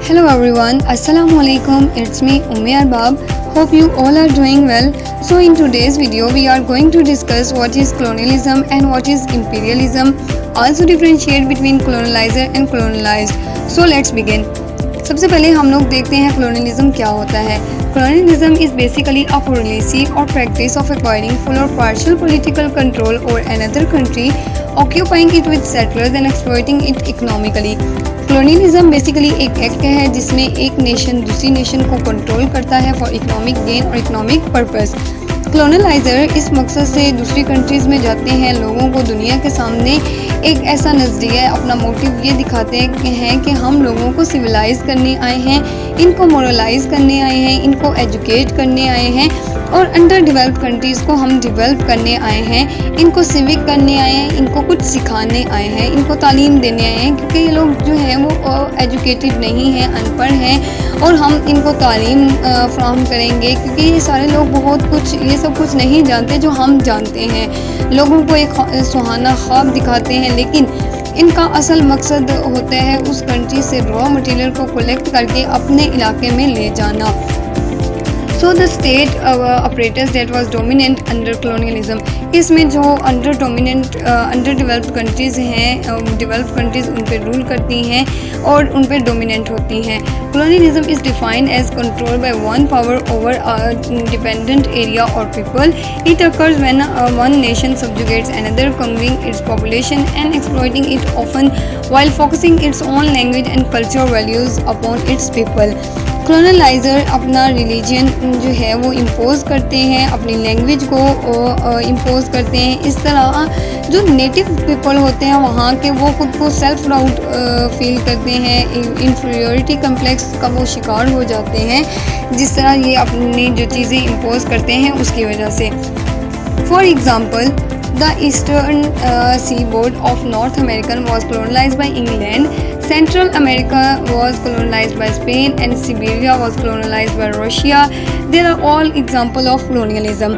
Hello everyone, Assalamu alaikum. It's me Ummi Arbab. Hope you all are doing well. So in today's video we are going to discuss what is colonialism and what is imperialism. Also differentiate between colonizer and colonized. So let's begin. सबसे पहले हम लोग देखते हैं colonialism क्या होता है. Colonialism is basically a policy or practice of acquiring full or partial political control over another country, occupying it with settlers and exploiting it economically. Colonialism basically एक एक्ट है जिसमें एक नेशन दूसरी नेशन को control करता है for economic gain और economic purpose. Coloniser इस मकसद से दूसरी कंट्रीज़ में जाते हैं, लोगों को दुनिया के सामने एक ऐसा नज़रिया अपना मोटिव ये दिखाते हैं कि हम लोगों को सिविलाइज करने आए हैं, इनको मोरलाइज करने आए हैं, इनको एजुकेट करने आए हैं और अंडर डेवलप्ड कंट्रीज़ को हम डेवलप करने आए हैं, इनको सिविक करने आए हैं, इनको कुछ सिखाने आए हैं, इनको तालीम देने आए हैं. क्योंकि ये लोग जो हैं वो एजुकेटेड नहीं हैं, अनपढ़ हैं और हम इनको तालीम फ्राहम करेंगे क्योंकि ये सारे लोग बहुत कुछ ये सब कुछ नहीं जानते जो हम जानते हैं. लोगों को एक सुहाना ख्वाब दिखाते हैं लेकिन इनका असल मकसद होता है उस कंट्री से रॉ मटेरियल को कलेक्ट करके अपने इलाके में ले जाना. So the state operators that was dominant under colonialism, इसमें जो अंडर डेवलप्ड कंट्रीज़ हैं, डेवलप्ड कंट्रीज़ उन पर रूल करती हैं और उन पर डोमिनेंट होती हैं. Colonialism is defined as control by one power over a dependent area और people. It occurs when one nation subjugates another, conquering its population and exploiting it, often while focusing its own language and cultural values upon its people. Coloniser अपना religion जो है वो impose करते हैं, अपनी language को impose करते हैं. इस तरह जो नेटिव पीपल होते हैं वहाँ के वो खुद को सेल्फ डाउट फील करते हैं, इंफीरियरिटी कम्प्लेक्स का वो शिकार हो जाते हैं जिस तरह ये अपनी जो चीज़ें इम्पोज़ करते हैं उसकी वजह से. For example, the eastern seaboard of North America was colonized by England, Central America was colonized by Spain, and Siberia was colonized by Russia. They are all examples of colonialism.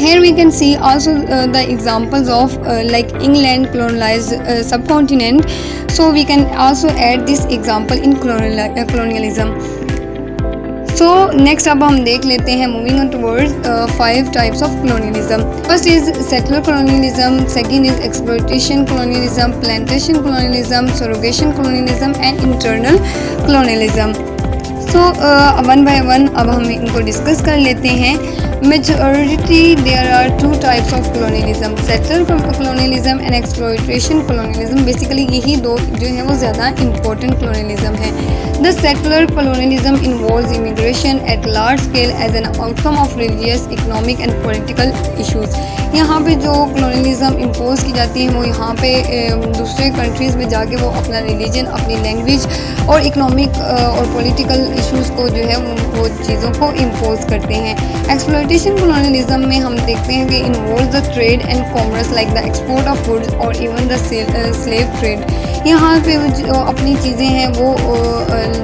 Here we can see also the examples of like England colonized subcontinent, so we can also add this example in colonialism. So next अब हम देख लेते हैं moving on towards 5 types of colonialism. First is settler colonialism, second is exploitation colonialism, plantation colonialism, surrogation colonialism and internal colonialism. So one by one अब हम इनको discuss कर लेते हैं. Majority there are 2 types of colonialism, settler colonialism and exploitation colonialism. Basically यही दो जो है वो ज़्यादा इंपॉर्टेंट कॉलोनियलिज्म है. The settler colonialism involves immigration at large scale as an outcome of religious, economic and political issues. यहाँ पे जो कॉलोनियलिज्म इम्पोज की जाती है वो यहाँ पे दूसरे कंट्रीज़ में जाके वो अपना रिलीजन, अपनी लैंग्वेज और इकोनॉमिक और पॉलिटिकल इश्यूज़ को जो है वो चीज़ों को इम्पोज करते हैं. एक्सप्लॉयटेशन कॉलोनियलिज्म में हम देखते हैं कि involve the trade and commerce like the export of goods और इवन द स्लेव ट्रेड. यहाँ पे जो अपनी चीज़ें हैं वो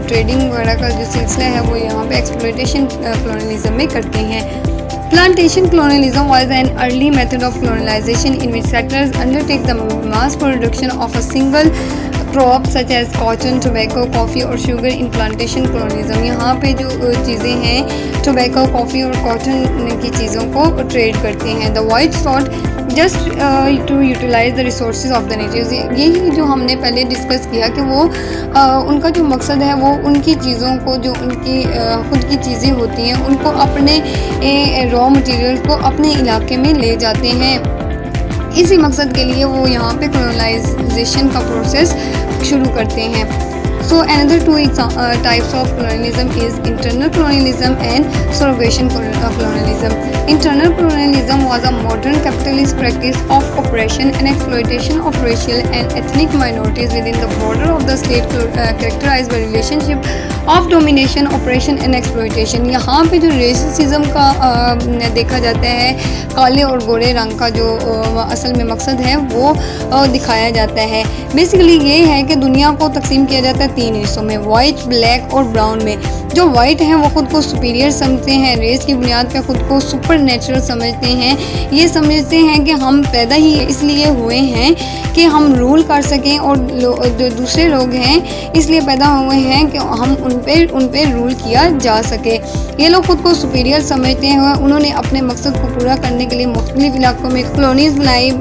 ट्रेडिंग वगैरह का जो सिलसिला है वो यहाँ पे एक्सप्लॉयटेशन कॉलोनियलिज्म में करते हैं. Plantation colonialism was an early method of colonization in which settlers undertake the mass production of a single crop such as cotton, tobacco, coffee और sugar in plantation colonialism. यहाँ पे जो चीज़ें हैं टोबैको, कॉफ़ी और कॉटन की चीज़ों को ट्रेड करते हैं. The white sought just to utilize the resources of the natives. यही जो हमने पहले डिस्कस किया कि वो उनका जो मकसद है वो उनकी चीज़ों को जो उनकी खुद की चीज़ें होती हैं उनको अपने रॉ मटेरियल को अपने इलाके में ले जाते हैं. इसी मकसद के लिए वो यहाँ पे कॉलोनाइजेशन का प्रोसेस शुरू करते हैं. So another 2 types of colonialism is internal colonialism and surrogation colonialism. Internal colonialism was a modern capitalist practice of oppression and exploitation of racial and ethnic minorities within the border of the state, characterized by relationship of domination, oppression and exploitation. यहाँ पे जो racism का देखा जाता है, काले और गोरे रंग का जो असल में मकसद है वो दिखाया जाता है. बेसिकली ये है कि दुनिया को तकसीम किया जाता है तीन हिस्सों में, वाइट, ब्लैक और ब्राउन में। जो वाइट हैं वो खुद को सुपीरियर समझते हैं, रेस की बुनियाद पे खुद को सुपर नेचुरल समझते हैं। ये समझते हैं कि हम पैदा ही इसलिए हुए हैं कि हम रूल कर सकें, और जो दूसरे लोग हैं इसलिए पैदा हुए हैं कि हम उन पे रूल किया जा सके। ये लोग खुद को सुपीरियर समझते हैं। उन्होंने अपने मकसद को पूरा करने के लिए मुख्तलिफ इलाकों में कॉलोनीज़ बनाई,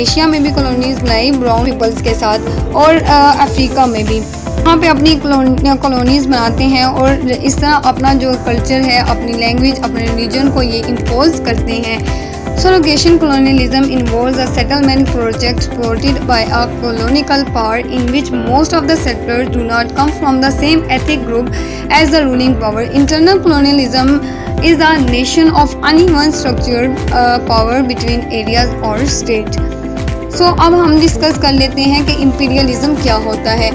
एशिया में भी कॉलोनीज़ बनाई ब्राउन पीपल्स के साथ, और अफ्रीका में भी वहाँ पे अपनी कॉलोनीज़ बनाते हैं, और इस तरह अपना जो कल्चर है, अपनी लैंग्वेज, अपने रिलीजन को ये इम्पोज करते हैं। So location colonialism involves a settlement project supported by a colonial power in which most of the settlers do not come from the same ethnic group as the ruling power. Internal colonialism is the nation of uneven structured power between areas or state. So अब हम discuss कर लेते हैं कि imperialism क्या होता है।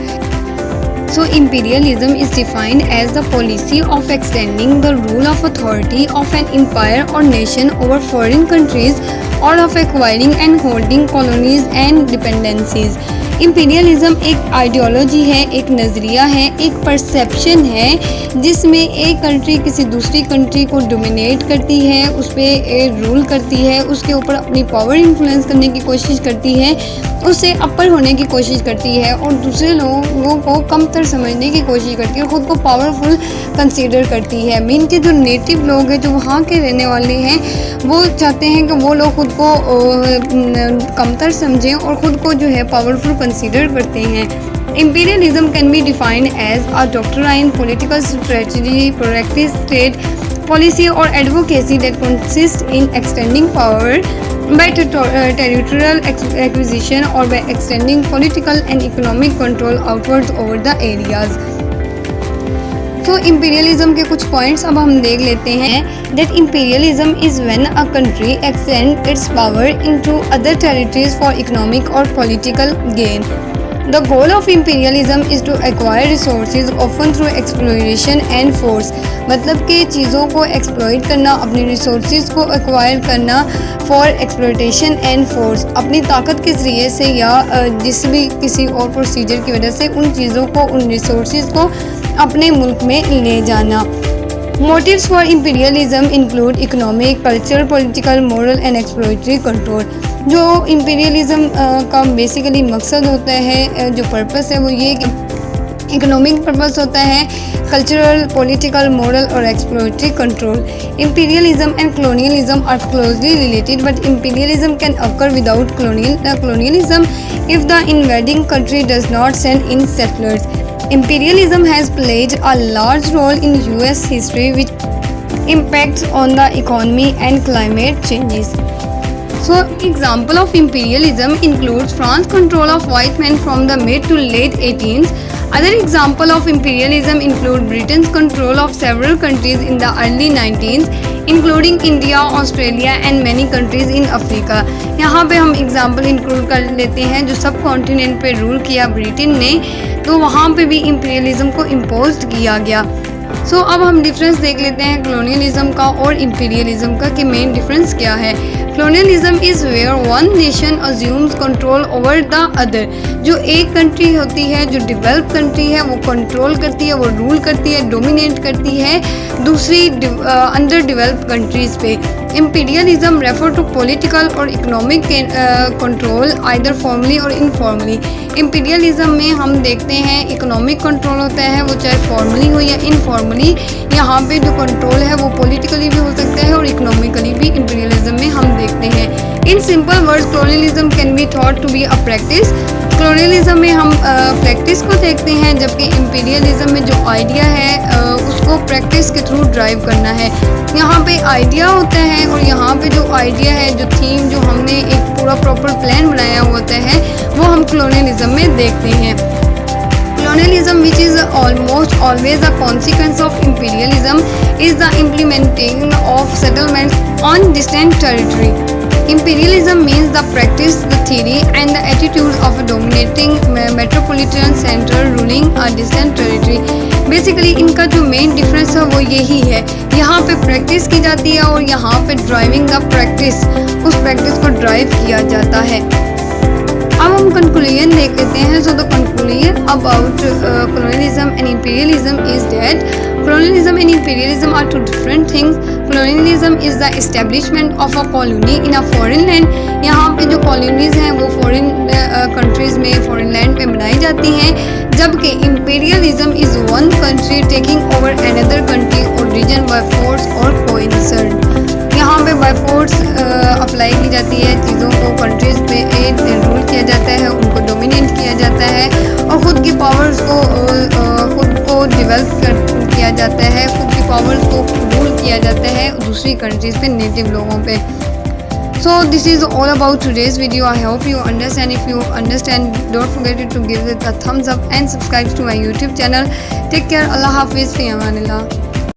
So imperialism is defined as the policy of extending the rule of authority of an empire or nation over foreign countries, or of acquiring and holding colonies and dependencies. Imperialism एक ideology है, एक नज़रिया है, एक perception है जिसमें एक country किसी दूसरी कंट्री को डोमिनेट करती है, उस पर रूल करती है, उसके ऊपर अपनी पावर इन्फ्लुएंस करने की कोशिश करती है, उससे अपर होने की कोशिश करती है, और दूसरे लोगों को कमतर समझने की कोशिश करती है, और ख़ुद को पावरफुल कंसीडर करती है। मीन के जो नेटिव लोग हैं, जो वहाँ के रहने वाले हैं, वो चाहते हैं कि वो लोग खुद को कमतर समझें और ख़ुद को जो है पावरफुल कंसीडर करते हैं। Imperialism can be defined as a doctrine, political strategy, practice, state policy or advocacy that consists in extending power by territorial acquisition or by extending political and economic control outwards over the areas. तो imperialism के कुछ points अब हम देख लेते हैं। That imperialism is when a country extend its power into other territories for economic और political gain. The goal of imperialism is to acquire resources often through exploitation and force. मतलब कि चीज़ों को एक्सप्लॉइट करना, अपनी रिसोर्सेज को acquire करना for exploitation and force, अपनी ताकत के ज़रिए से या जिस भी किसी और प्रोसीजर की वजह से उन चीज़ों को, उन रिसोर्सेज को अपने मुल्क में ले जाना। Motives for imperialism include economic, cultural, political, moral and exploitatory control. जो imperialism का बेसिकली मकसद होता है, जो पर्पस है वो ये कि इकोनॉमिक पर्पस होता है, कल्चरल, पॉलिटिकल, मोरल और एक्सप्लोइटरी control. Imperialism and colonialism are closely related, but imperialism can occur without colonialism if the invading country does not send in settlers. Imperialism has played a large role in US history, which impacts on the economy and climate changes. So, example of imperialism includes France's control of white men from the mid to late 18th. Other example of imperialism include Britain's control of several countries in the early 19th, including India, Australia and many countries in Africa. यहाँ पे हम example include कर लेते हैं जो सब continent पे rule किया ब्रिटेन ने, तो वहाँ पे भी इम्पीरियलिज्म को इम्पोज किया गया। सो अब हम डिफरेंस देख लेते हैं कॉलोनियलिज्म का और इम्पीरियलिज्म का कि मेन डिफरेंस क्या है। Colonialism is where one nation assumes control over the other. जो एक कंट्री होती है, जो डेवलप कंट्री है, वो कंट्रोल करती है, वो रूल करती है, डोमिनेट करती है दूसरी अंडर डेवलप्ड कंट्रीज़ पे। इम्पीरियलिज्म रेफर टू पॉलिटिकल और इकोनॉमिक कंट्रोल आइदर फॉर्मली और इनफॉर्मली। इम्पीरियलिज्म में हम देखते हैं इकोनॉमिक कंट्रोल होता है, वो चाहे फॉर्मली हो या इनफॉर्मली। यहाँ पे जो कंट्रोल है वो पॉलिटिकली भी हो सकता है और इकोनॉमिकली भी इम्पीरियलिज्म में हम देखते हैं। In simple words colonialism can be thought to be a practice. Colonialism में हम प्रैक्टिस को देखते हैं, जबकि इम्पीरियलिज्म में जो आइडिया है उसको प्रैक्टिस के थ्रू ड्राइव करना है। यहाँ पे आइडिया होता है और यहाँ पे जो आइडिया है, जो थीम, जो हमने एक पूरा प्रॉपर प्लान बनाया होता है, वो हम कॉलोनियलिज्म में देखते हैं। Colonialism, which is almost always a consequence of imperialism, is the implementing of settlements on distant territory. Imperialism means the practice, the theory and the attitude of a dominating metropolitan center ruling a distant territory. Basically इनका जो main difference है वो यही है, यहाँ पे practice की जाती है और यहाँ पे ड्राइविंग द प्रैक्टिस, उस प्रैक्टिस को ड्राइव किया जाता है। अब हम कंक्लूजन देख लेते हैं. So the conclusion about colonialism and imperialism is that colonialism and imperialism are two different things. colonialism is the establishment of a colony in a foreign land. यहाँ पे जो colonies हैं वो foreign countries में, foreign land पे बनाई जाती हैं, जबकि imperialism is one country taking over another country or region by force or coercion. यहाँ पे बाय फोर्स अप्लाई की जाती है चीज़ों को, कंट्रीज़ पे रूल किया जाता है, उनको डोमिनेट किया जाता है और ख़ुद की पावर्स को खुद को डेवलप किया जाता है, खुद की पावर्स को रूल किया जाता है दूसरी कंट्रीज़ पे, नेटिव लोगों पे. So this is all about today's video. I hope you understand. If you understand, don't forget to give it a thumbs up and subscribe to my YouTube channel. Take care. Allah Hafiz. Fi amanillah.